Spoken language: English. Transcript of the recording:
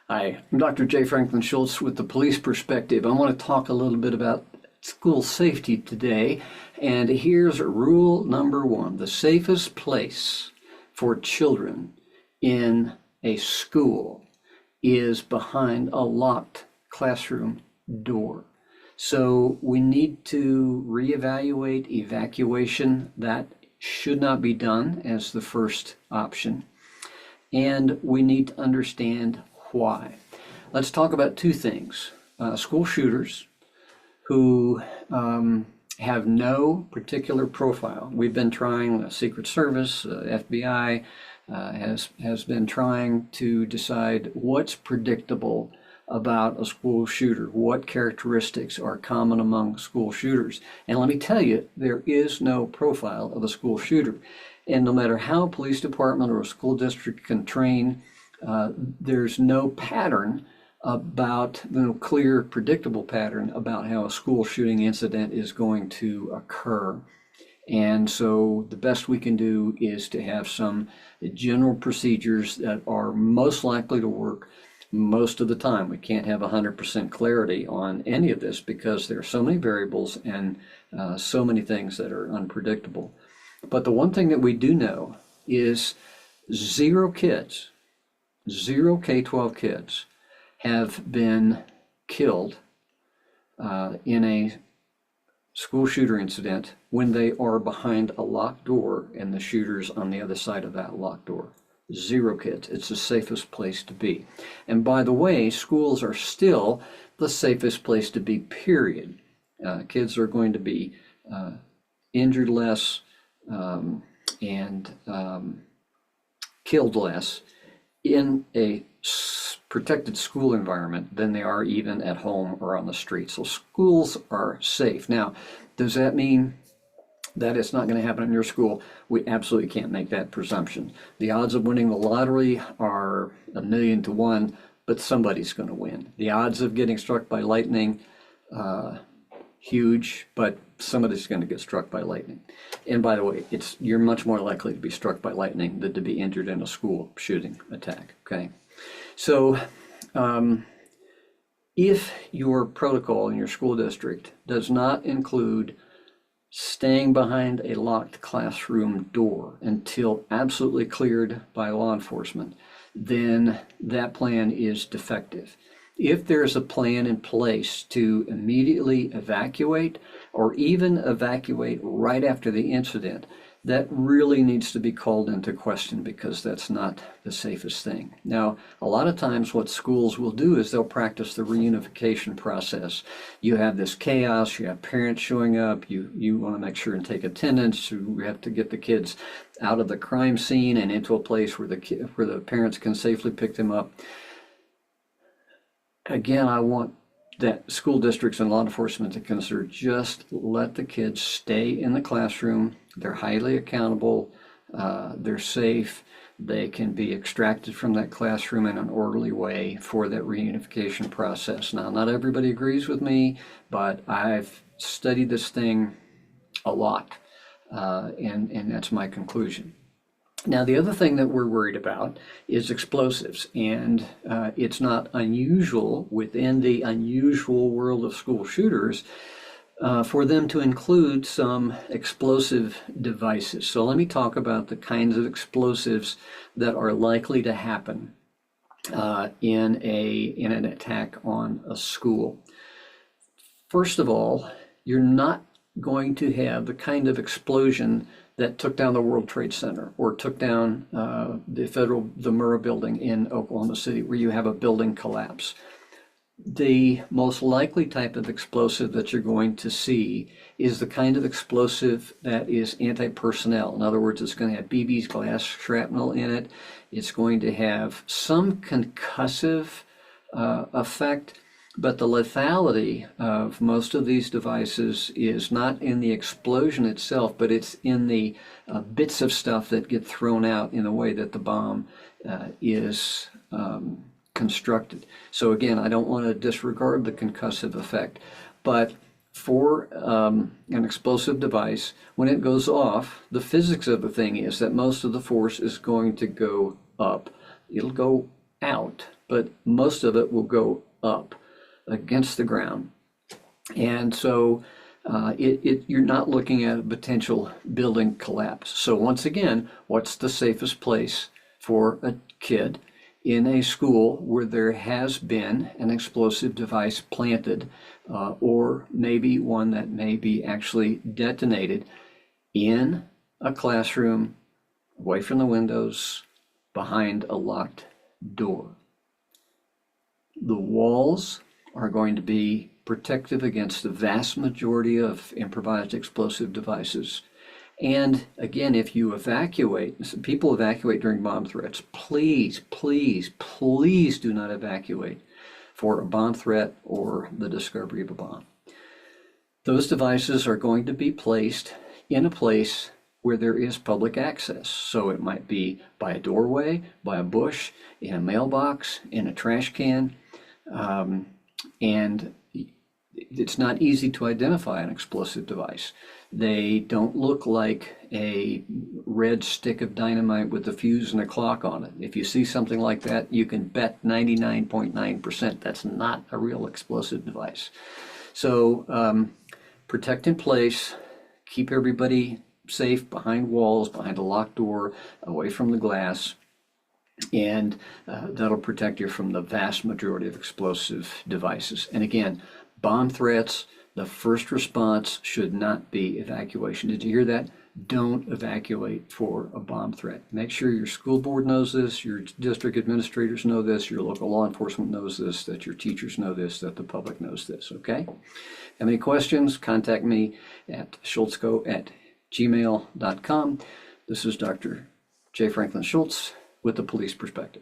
Hi, I'm Dr. J. Franklin Schultz with the Police Perspective. I want to talk a little bit about school safety today. And here's rule number one. The safest place for children in a school is behind a locked classroom door. So we need to reevaluate evacuation. That should not be done as the first option. And we need to understand why. Let's talk about two things. School shooters who have no particular profile. We've been trying, the Secret Service, FBI has been trying to decide what's predictable about a school shooter, what characteristics are common among school shooters. And let me tell you, there is no profile of a school shooter. And no matter how a police department or a school district can train, there's no pattern about, no clear, predictable pattern about how a school shooting incident is going to occur. And so the best we can do is to have some general procedures that are most likely to work most of the time. We can't have 100% clarity on any of this because there are so many variables and so many things that are unpredictable. But the one thing that we do know is zero K-12 kids have been killed in a school shooter incident when they are behind a locked door and the shooter's on the other side of that locked door. Zero kids. It's the safest place to be. And by the way, schools are still the safest place to be, period. Kids are going to be injured less and killed less in a protected school environment than they are even at home or on the street. So schools are safe. Now, does that mean that it's not going to happen in your school? We absolutely can't make that presumption. The odds of winning the lottery are 1,000,000 to 1, but somebody's going to win. The odds of getting struck by lightning, huge, but somebody's going to get struck by lightning. And by the way, you're much more likely to be struck by lightning than to be injured in a school shooting attack, okay? So if your protocol in your school district does not include staying behind a locked classroom door until absolutely cleared by law enforcement, then that plan is defective. If there's a plan in place to immediately evacuate or even evacuate right after the incident, that really needs to be called into question because that's not the safest thing. Now, a lot of times what schools will do is they'll practice the reunification process. You have this chaos, you have parents showing up, you want to make sure and take attendance, you have to get the kids out of the crime scene and into a place where the parents can safely pick them up. Again, I want that school districts and law enforcement to consider just let the kids stay in the classroom. They're highly accountable, they're safe, they can be extracted from that classroom in an orderly way for that reunification process. Now, not everybody agrees with me, but I've studied this thing a lot, and that's my conclusion. Now, the other thing that we're worried about is explosives, and it's not unusual within the unusual world of school shooters for them to include some explosive devices. So let me talk about the kinds of explosives that are likely to happen in an attack on a school. First of all, you're not going to have the kind of explosion that took down the World Trade Center or took down the Murrah building in Oklahoma City, where you have a building collapse. The most likely type of explosive that you're going to see is the kind of explosive that is anti-personnel. In other words, it's going to have BB's glass shrapnel in it. It's going to have some concussive effect, but the lethality of most of these devices is not in the explosion itself, but it's in the bits of stuff that get thrown out in the way that the bomb is constructed. So again, I don't want to disregard the concussive effect, but for an explosive device, when it goes off, the physics of the thing is that most of the force is going to go up. It'll go out but most of it will go up against the ground. And so you're not looking at a potential building collapse. So once again, what's the safest place for a kid in a school where there has been an explosive device planted, or maybe one that may be actually detonated in a classroom, away from the windows, behind a locked door? The walls are going to be protective against the vast majority of improvised explosive devices. And again, if you evacuate, people evacuate during bomb threats, please, please, please do not evacuate for a bomb threat or the discovery of a bomb. Those devices are going to be placed in a place where there is public access. So it might be by a doorway, by a bush, in a mailbox, in a trash can, and it's not easy to identify an explosive device. They don't look like a red stick of dynamite with a fuse and a clock on it. If you see something like that, you can bet 99.9% that's not a real explosive device. So protect in place, keep everybody safe behind walls, behind a locked door, away from the glass, and that'll protect you from the vast majority of explosive devices. And again, bomb threats, the first response should not be evacuation. Did you hear that? Don't evacuate for a bomb threat. Make sure your school board knows this, your district administrators know this, your local law enforcement knows this, that your teachers know this, that the public knows this, okay? Have any questions? Contact me at schultzco@gmail.com. This is Dr. J. Franklin Schultz with the Police Perspective.